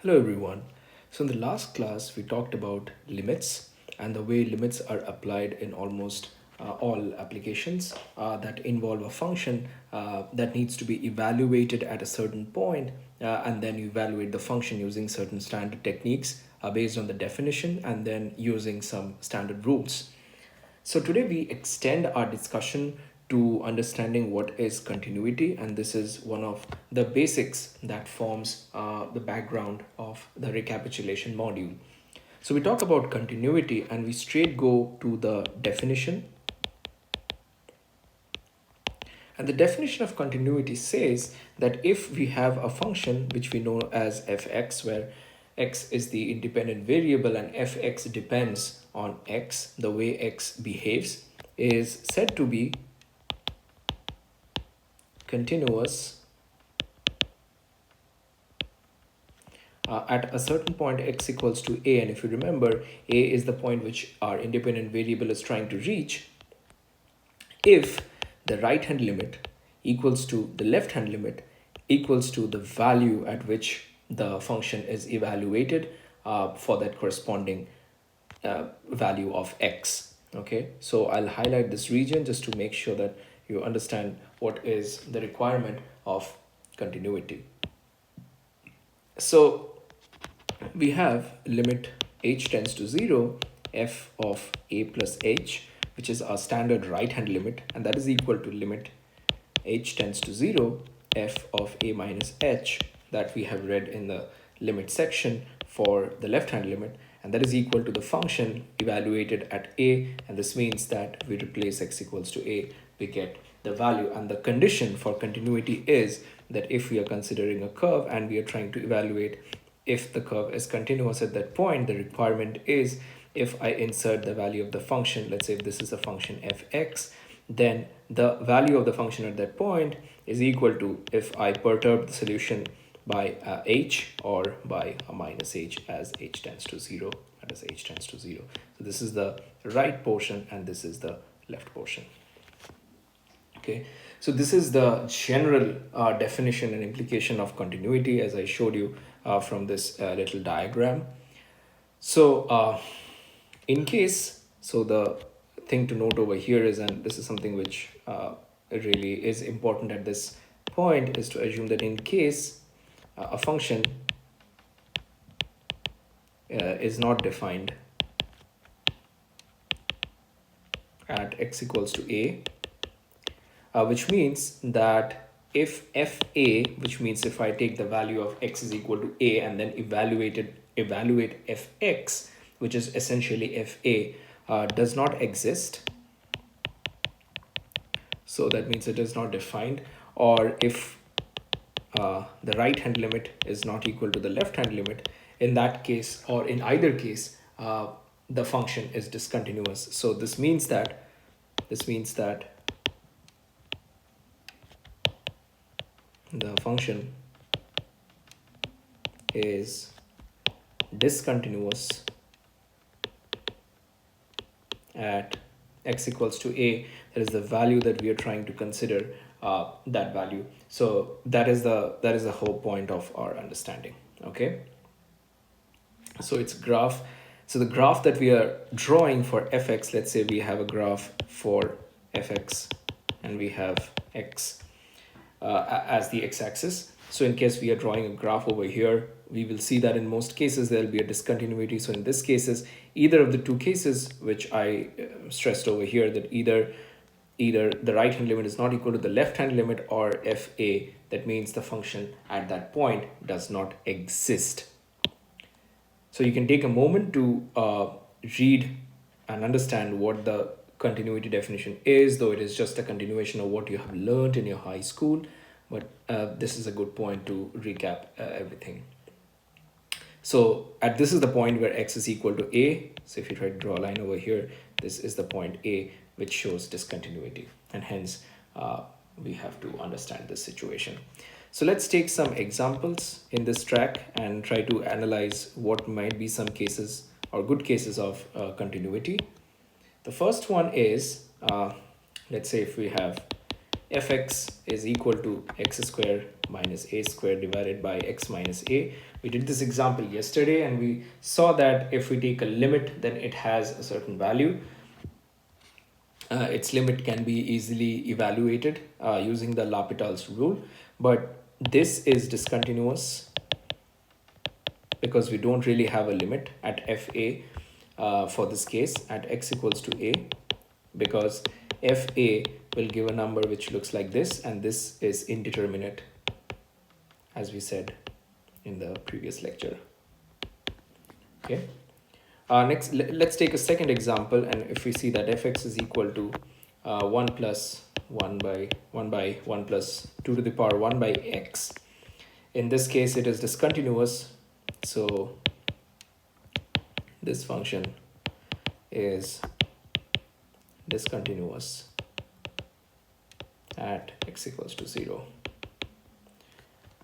Hello everyone. So in the last class we talked about limits and the way limits are applied in almost all applications that involve a function that needs to be evaluated at a certain point and then you evaluate the function using certain standard techniques based on the definition and then using some standard rules. So today we extend our discussion to understanding what is continuity, and this is one of the basics that forms the background of the recapitulation module. So we talk about continuity and we straight go to the definition. And the definition of continuity says that if we have a function which we know as fx, where x is the independent variable and fx depends on x, the way x behaves is said to be continuous at a certain point x equals to a. And if you remember, a is the point which our independent variable is trying to reach. If the right hand limit equals to the left hand limit equals to the value at which the function is evaluated for that corresponding value of x. Okay, so I'll highlight this region just to make sure that you understand what is the requirement of continuity. So we have limit h tends to 0 f of a plus h, which is our standard right hand limit, and that is equal to limit h tends to 0 f of a minus h that we have read in the limit section for the left hand limit, and that is equal to the function evaluated at a, and this means that we replace x equals to a, we get the value. And the condition for continuity is that if we are considering a curve and we are trying to evaluate if the curve is continuous at that point, the requirement is if I insert the value of the function, let's say if this is a function fx, then the value of the function at that point is equal to if I perturb the solution by h or by a minus h as h tends to 0, that is h tends to 0. So this is the right portion and this is the left portion. Okay, so this is the general definition and implication of continuity as I showed you from this little diagram. So in case, so the thing to note over here is, and this is something which really is important at this point, is to assume that in case a function is not defined at x equals to a, which means that if fa, which means if I take the value of x is equal to a and then evaluate fx, which is essentially fa, does not exist, so that means it is not defined, or if the right hand limit is not equal to the left hand limit, in that case or in either case the function is discontinuous. So this means that the function is discontinuous at x equals to a. That is the value that we are trying to consider, that value. So that is the whole point of our understanding. Okay, so it's graph. So the graph that we are drawing for fx, let's say we have a graph for fx and we have x as the x-axis. So in case we are drawing a graph over here, we will see that in most cases there will be a discontinuity. So in this cases, either of the two cases which I stressed over here, that either the right hand limit is not equal to the left hand limit, or fa, that means the function at that point does not exist. So you can take a moment to read and understand what the continuity definition is, though it is just a continuation of what you have learned in your high school, but this is a good point to recap everything. So this is the point where x is equal to a. So if you try to draw a line over here, this is the point a, which shows discontinuity, and hence we have to understand this situation. So let's take some examples in this track and try to analyze what might be some cases or good cases of continuity. The first one is, let's say if we have fx is equal to x square minus a square divided by x minus a. We did this example yesterday and we saw that if we take a limit, then it has a certain value. Its limit can be easily evaluated using the L'Hopital's rule, but this is discontinuous because we don't really have a limit at fa for this case at x equals to a, because fa will give a number which looks like this, and this is indeterminate, as we said in the previous lecture. Okay. Next, let's take a second example, and if we see that fx is equal to 1 plus 1 by 1 plus 2 to the power 1 by x. In this case, it is discontinuous, so this function is discontinuous at x equals to 0.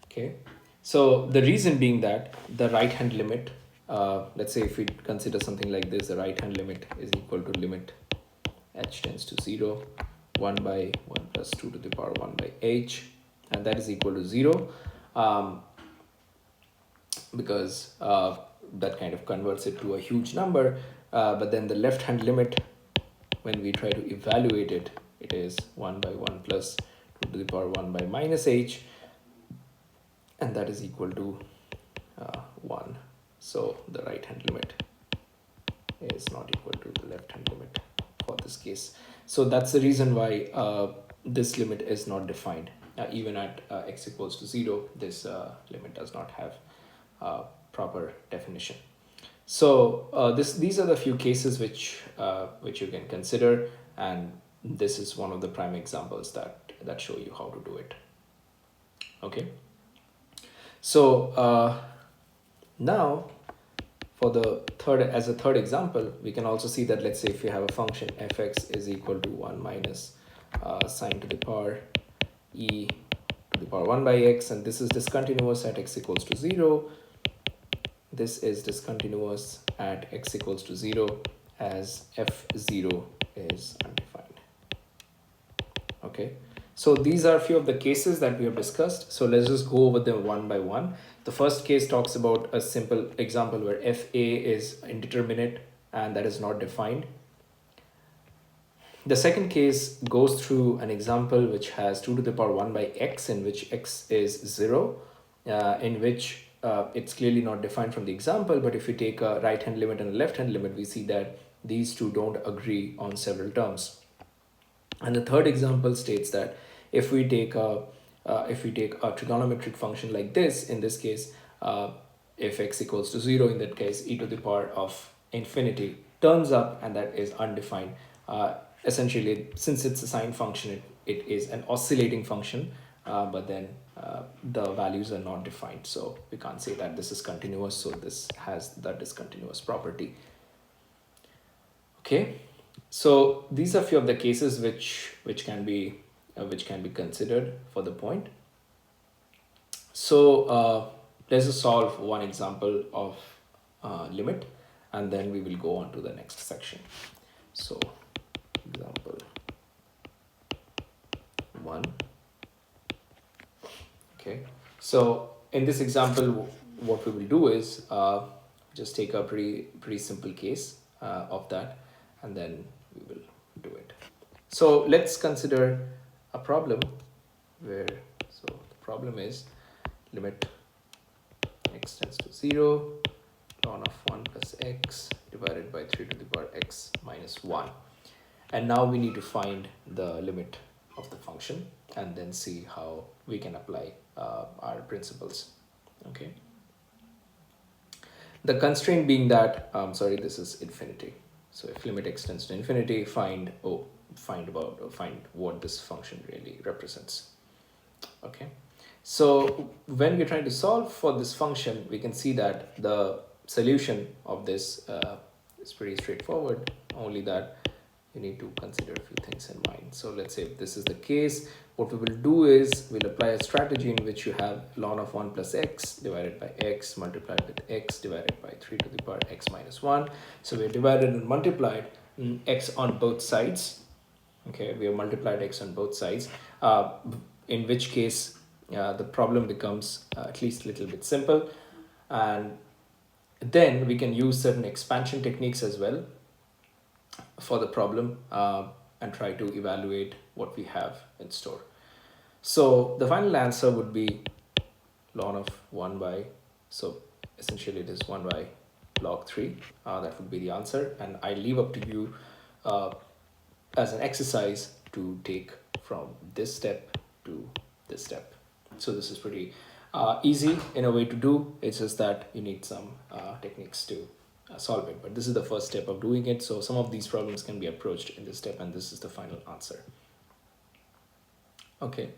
Okay, so the reason being that the right hand limit, let's say if we consider something like this, the right hand limit is equal to limit h tends to 0, 1 by 1 plus 2 to the power 1 by h, and that is equal to 0, because that kind of converts it to a huge number, but then the left hand limit, when we try to evaluate it, it is 1 by 1 plus 2 to the power 1 by minus h, and that is equal to 1. So the right hand limit is not equal to the left hand limit for this case. So that's the reason why this limit is not defined. Even at x equals to 0, this limit does not have proper definition. So these are the few cases which you can consider, and this is one of the prime examples that show you how to do it. Okay. So now for the third example, we can also see that, let's say if we have a function fx is equal to 1 minus sine to the power e to the power 1 by x, and this is discontinuous at x equals to 0. This is discontinuous at x equals to 0 as f0 is undefined. Okay, so these are a few of the cases that we have discussed. So let's just go over them one by one. The first case talks about a simple example where fa is indeterminate and that is not defined. The second case goes through an example which has 2 to the power 1 by x, in which x is 0, in which it's clearly not defined from the example, but if we take a right hand limit and a left hand limit, we see that these two don't agree on several terms. And the third example states that if we take a trigonometric function like this, in this case, if x equals to 0, in that case e to the power of infinity turns up, and that is undefined. Essentially, since it's a sine function, it is an oscillating function, but then the values are not defined, so we can't say that this is continuous, so this has the discontinuous property. Okay, so these are few of the cases which can be considered for the point. So let's just solve one example of limit, and then we will go on to the next section. So example 1. Okay, so in this example, what we will do is just take a pretty simple case of that, and then we will do it. So let's consider a problem where, so the problem is limit x tends to 0, ln of 1 plus x divided by 3 to the power x minus 1. And now we need to find the limit of the function and then see how we can apply our principles. Okay. The constraint being that, this is infinity. So if limit x tends to infinity, find what this function really represents. Okay. So when we're trying to solve for this function, we can see that the solution of this is pretty straightforward, only that you need to consider a few things in mind. So let's say if this is the case, what we will do is we'll apply a strategy in which you have ln of 1 plus x divided by x multiplied with x divided by 3 to the power x minus 1. So we divided and multiplied x on both sides. Okay, we have multiplied x on both sides, in which case the problem becomes at least a little bit simple. And then we can use certain expansion techniques as well for the problem, and try to evaluate what we have in store. So the final answer would be ln of 1 by, so essentially it is 1 by log 3. That would be the answer, and I leave up to you as an exercise to take from this step to this step. So this is pretty easy in a way to do. It's just that you need some techniques to solve it, but this is the first step of doing it. So some of these problems can be approached in this step, and this is the final answer. Okay.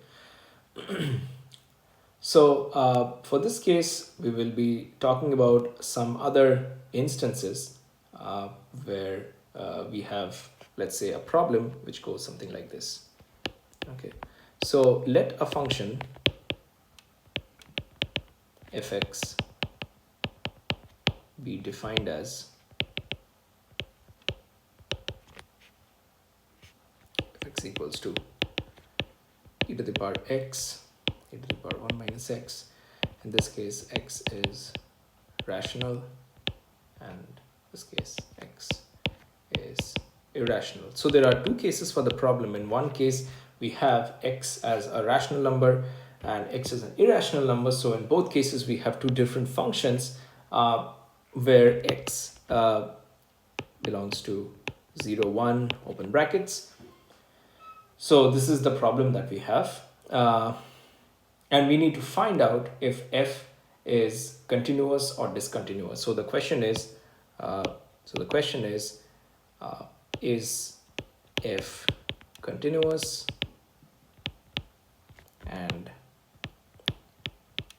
So for this case, we will be talking about some other instances where we have, let's say, a problem which goes something like this. Okay, so let a function fx be defined as fx equals to e to the power x, e to the power 1 minus x. In this case, x is rational, and in this case, x is irrational. So there are two cases for the problem. In one case, we have x as a rational number and x is an irrational number. So in both cases, we have two different functions where x belongs to 0, 1, open brackets. So this is the problem that we have. And we need to find out if f is continuous or discontinuous. So the question is, is f continuous, and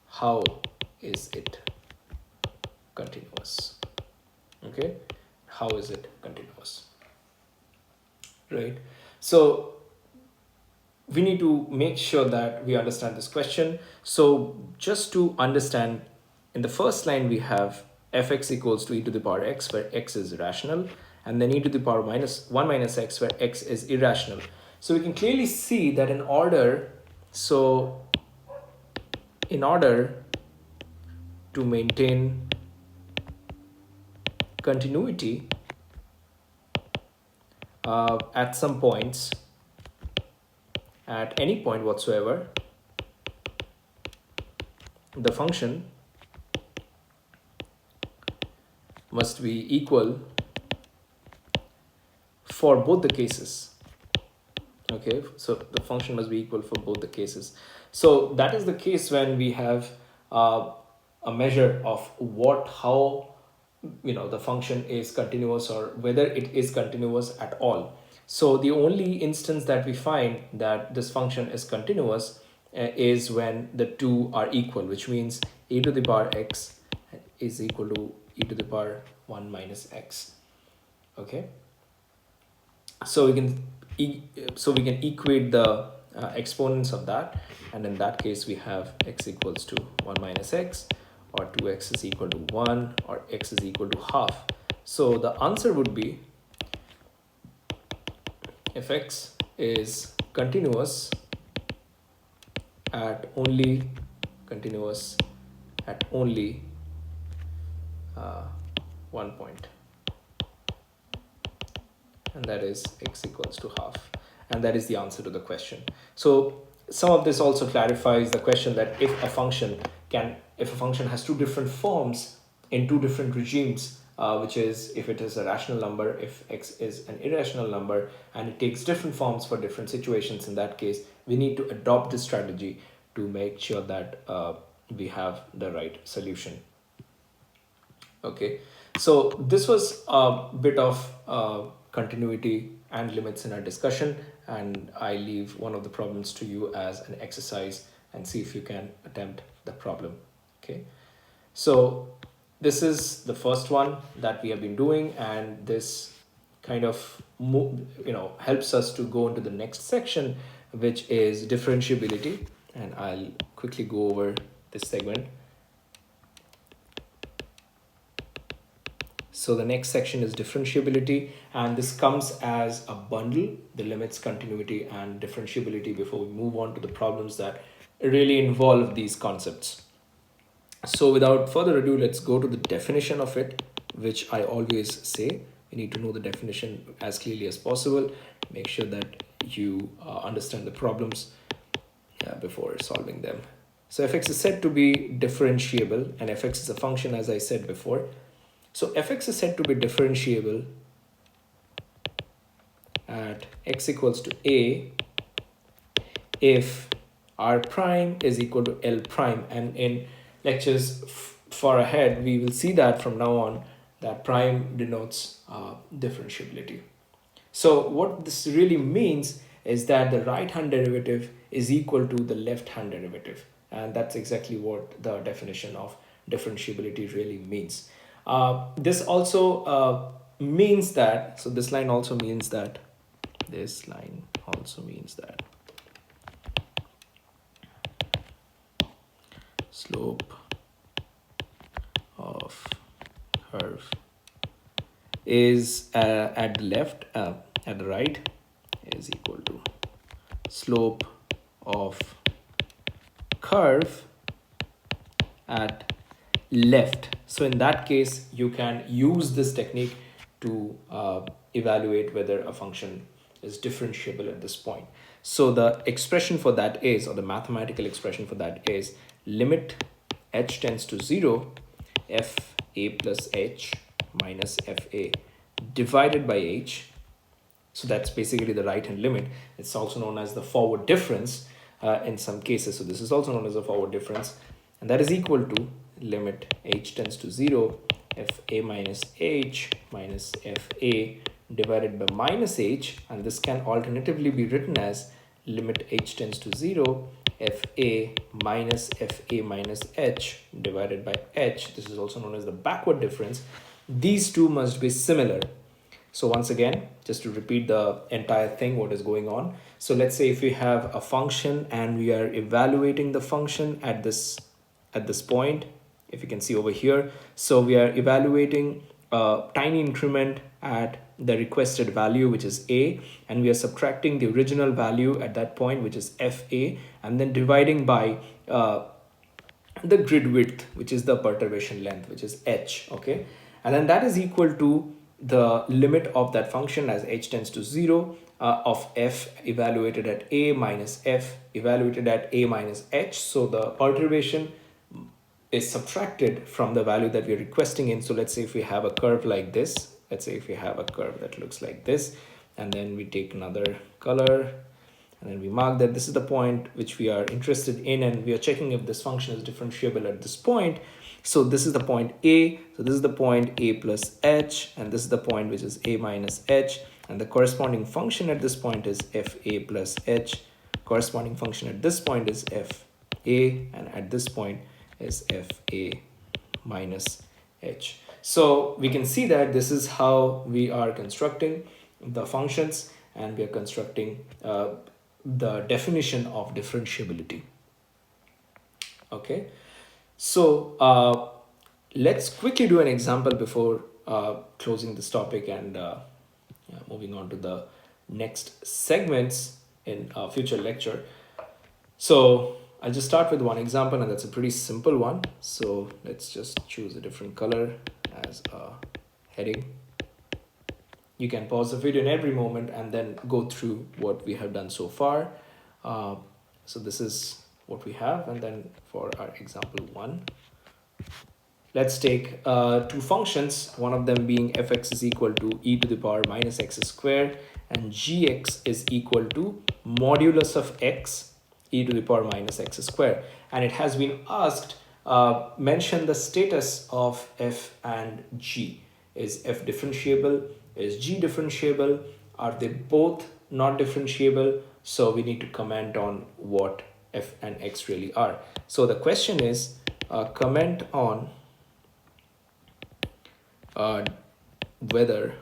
how is it continuous? Okay, how is it continuous? Right. So we need to make sure that we understand this question. So just to understand, in the first line we have fx equals to e to the power x, where x is rational, and then e to the power minus 1 minus x, where x is irrational. So we can clearly see that in order to maintain continuity at some points, at any point whatsoever, the function must be equal for both the cases. Okay, so the function must be equal for both the cases. So that is the case when we have a measure of how the function is continuous, or whether it is continuous at all. So the only instance that we find that this function is continuous is when the two are equal, which means e to the power x is equal to e to the power 1 minus x. Okay, so we can equate the exponents of that, and in that case we have x equals to 1 minus x, or 2x is equal to 1, or x is equal to half. So the answer would be, if x is continuous at only one point, and that is x equals to half, and that is the answer to the question. So some of this also clarifies the question that if a function has two different forms in two different regimes, which is if it is a rational number, if x is an irrational number, and it takes different forms for different situations, in that case we need to adopt this strategy to make sure that we have the right solution. Okay, so this was a bit of continuity and limits in our discussion, and I leave one of the problems to you as an exercise, and see if you can attempt the problem. Okay, so this is the first one that we have been doing, and this kind of helps us to go into the next section, which is differentiability, and I'll quickly go over this segment. So the next section is differentiability, and this comes as a bundle, the limits, continuity, and differentiability, before we move on to the problems that really involve these concepts. So without further ado, let's go to the definition of it, which I always say. You need to know the definition as clearly as possible. Make sure that you understand the problems before solving them. So fx is said to be differentiable, and fx is a function, as I said before. So fx is said to be differentiable at x equals to a if r prime is equal to L prime. And in lectures far ahead, we will see that from now on, that prime denotes differentiability. So what this really means is that the right hand derivative is equal to the left hand derivative. And that's exactly what the definition of differentiability really means. This also means that, so this line also means that, slope of curve is at the left, at the right, is equal to slope of curve at left. So in that case, you can use this technique to evaluate whether a function is differentiable at this point. So the expression for that is, or the mathematical expression for that is, limit h tends to 0 f a plus h minus f a divided by h. So that's basically the right hand limit. It's also known as the forward difference in some cases. So this is also known as a forward difference, and that is equal to limit h tends to 0 f a minus h minus f a divided by minus h, and this can alternatively be written as limit h tends to 0 f a minus h divided by h. This is also known as the backward difference. These two must be similar. So once again, just to repeat the entire thing, what is going on. So let's say if we have a function and we are evaluating the function at this point, if you can see over here. So we are evaluating a tiny increment at the requested value, which is a, and we are subtracting the original value at that point, which is fa, and then dividing by the grid width, which is the perturbation length, which is h. Okay, and then that is equal to the limit of that function as h tends to 0 of f evaluated at a minus f evaluated at a minus h. So the perturbation is subtracted from the value that we're requesting in. So let's say if we have a curve like this, let's say if we have a curve that looks like this, and then we take another color, and then we mark that this is the point which we are interested in, and we are checking if this function is differentiable at this point. So this is the point a, so this is the point a plus h, and this is the point which is a minus h, and the corresponding function at this point is f a plus h, corresponding function at this point is f a, and at this point is f a minus h. So we can see that this is how we are constructing the functions, and we are constructing the definition of differentiability. Okay, so let's quickly do an example before closing this topic and moving on to the next segments in a future lecture. So I'll just start with one example, and that's a pretty simple one. So let's just choose a different color as a heading. You can pause the video in every moment and then go through what we have done so far. So this is what we have, and then for our example 1, let's take two functions, one of them being fx is equal to e to the power minus x squared, and gx is equal to modulus of x e to the power minus x squared. And it has been asked, mention the status of f and g. Is f differentiable? Is g differentiable? Are they both not differentiable? So we need to comment on what f and x really are. So the question is, comment on whether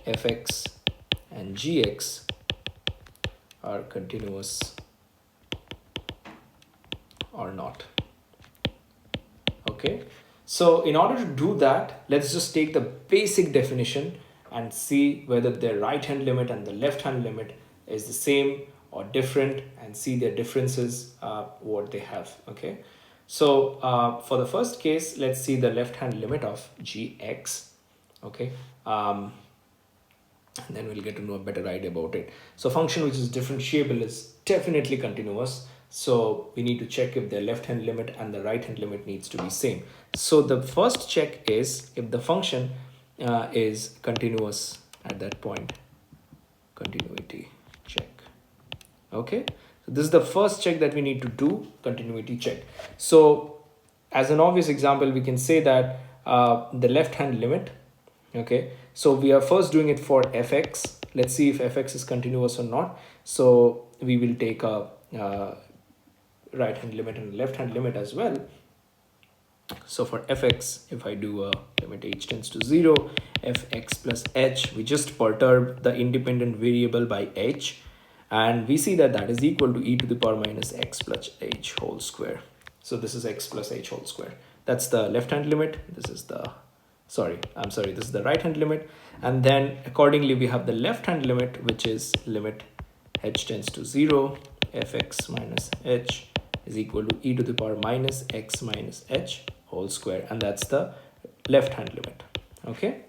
fx and gx are continuous or not. Okay, So in order to do that, let's just take the basic definition and see whether the right hand limit and the left hand limit is the same or different, and see their differences, what they have. Okay, so for the first case, let's see the left hand limit of gx. Okay, and then we'll get to know a better idea about it. So function which is differentiable is definitely continuous. So we need to check if the left hand limit and the right hand limit needs to be same. So the first check is if the function is continuous at that point. Continuity check. Okay, so this is the first check that we need to do, continuity check. So as an obvious example, we can say that the left hand limit. Okay, so we are first doing it for fx. Let's see if fx is continuous or not. So we will take a right hand limit and left hand limit as well. So for fx, if I do a limit h tends to 0, fx plus h, we just perturb the independent variable by h, and we see that that is equal to e to the power minus x plus h whole square. So this is x plus h whole square. That's the left hand limit. This is the this is the right hand limit. And then accordingly, we have the left hand limit, which is limit h tends to 0, fx minus h is equal to e to the power minus x minus h whole square. And that's the left hand limit. Okay.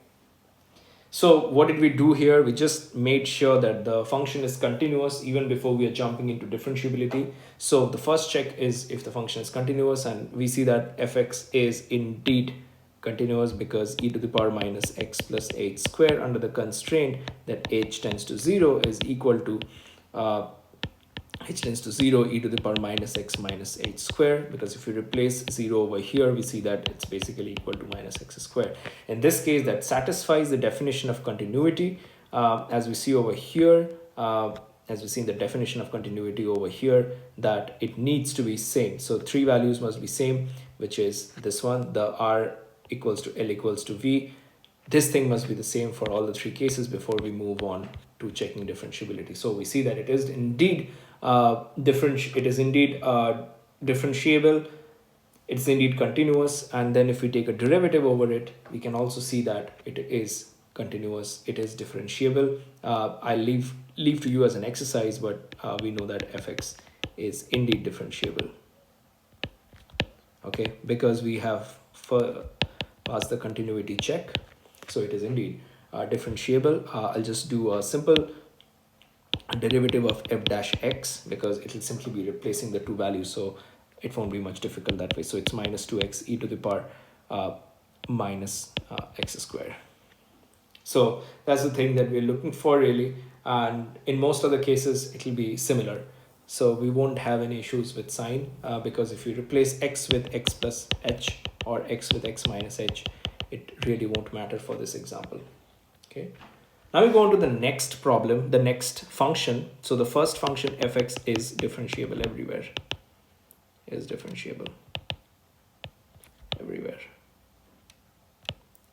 So what did we do here? We just made sure that the function is continuous even before we are jumping into differentiability. So the first check is if the function is continuous, and we see that fx is indeed continuous because e to the power minus x plus h square under the constraint that h tends to 0 is equal to h tends to 0 e to the power minus x minus h square, because if you replace 0 over here, we see that it's basically equal to minus x square. In this case, that satisfies the definition of continuity, as we see over here, as we see in the definition of continuity over here, that it needs to be same. So three values must be same, which is this one, the r equals to L equals to V. This thing must be the same for all the three cases before we move on to checking differentiability. So we see that it is indeed differentiable, it's indeed continuous, and then if we take a derivative over it, we can also see that it is continuous, it is differentiable. I'll leave to you as an exercise, but we know that fx is indeed differentiable. Okay, because we have passed the continuity check, so it is indeed differentiable. I'll just do a simple derivative of f dash x because it will simply be replacing the two values, so it won't be much difficult that way. So it's minus 2x e to the power minus x square. So that's the thing that we're looking for really, and in most of the cases it will be similar. So we won't have any issues with sign because if you replace x with x plus h or x with x minus h, it really won't matter for this example. Okay. Now we go on to the next problem, the next function. So the first function fx is differentiable everywhere. Is differentiable everywhere.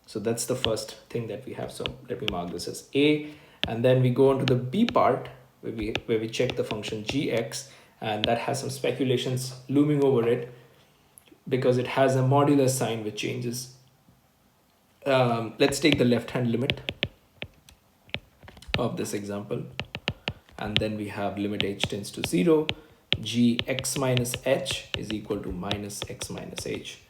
So that's the first thing that we have. So let me mark this as A, and then we go on to the B part where we check the function gx, and that has some speculations looming over it because it has a modular sign which changes. Let's take the left hand limit of this example, and then we have limit h tends to 0, gx minus h is equal to minus x minus h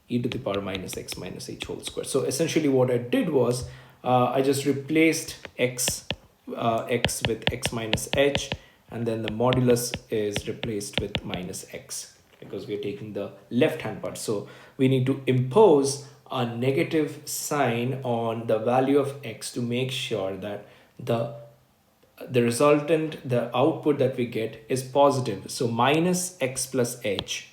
e to the power minus x minus h whole square. So essentially what I did was I just replaced x with x minus h, and then the modulus is replaced with minus x because we are taking the left hand part. So we need to impose a negative sign on the value of x to make sure that the resultant, the output that we get is positive. So minus x plus h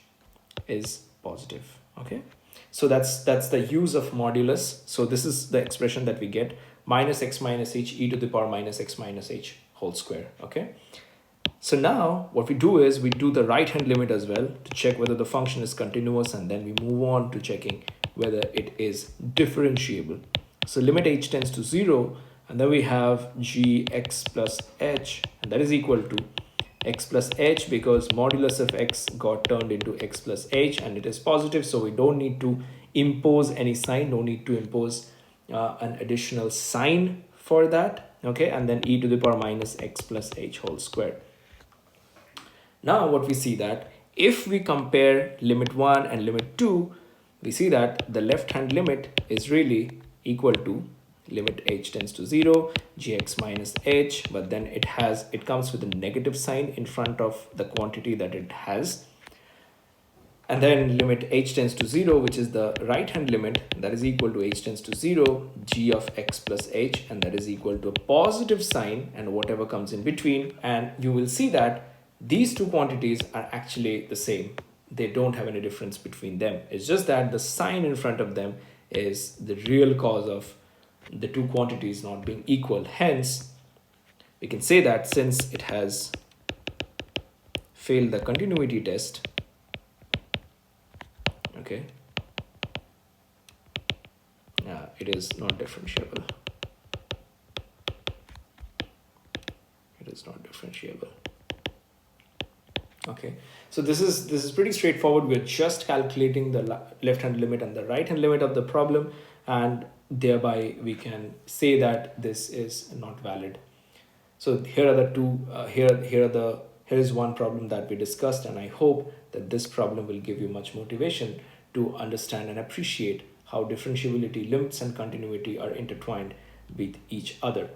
is positive. Okay, so that's the use of modulus. So this is the expression that we get, minus x minus h e to the power minus x minus h whole square. Okay, so now what we do is we do the right hand limit as well to check whether the function is continuous, and then we move on to checking whether it is differentiable. So limit h tends to 0, and then we have gx plus h, and that is equal to x plus h because modulus of x got turned into x plus h, and it is positive, so we don't need to impose any sign, no need to impose an additional sign for that. Okay, and then e to the power minus x plus h whole square. Now what we see that if we compare limit 1 and limit 2, we see that the left hand limit is really equal to limit h tends to 0 gx minus h, but then it comes with a negative sign in front of the quantity that it has. And then limit h tends to 0, which is the right hand limit, that is equal to h tends to 0 g of x plus h, and that is equal to a positive sign and whatever comes in between. And you will see that these two quantities are actually the same. They don't have any difference between them. It's just that the sign in front of them is the real cause of the two quantities not being equal. Hence, we can say that since it has failed the continuity test, okay, it is not differentiable. It is not differentiable. Okay, so this is pretty straightforward. We're just calculating the left hand limit and the right hand limit of the problem, and thereby we can say that this is not valid. So here are the two. Here is one problem that we discussed, and I hope that this problem will give you much motivation to understand and appreciate how differentiability, limits, and continuity are intertwined with each other.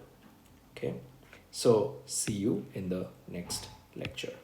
Okay, so see you in the next lecture.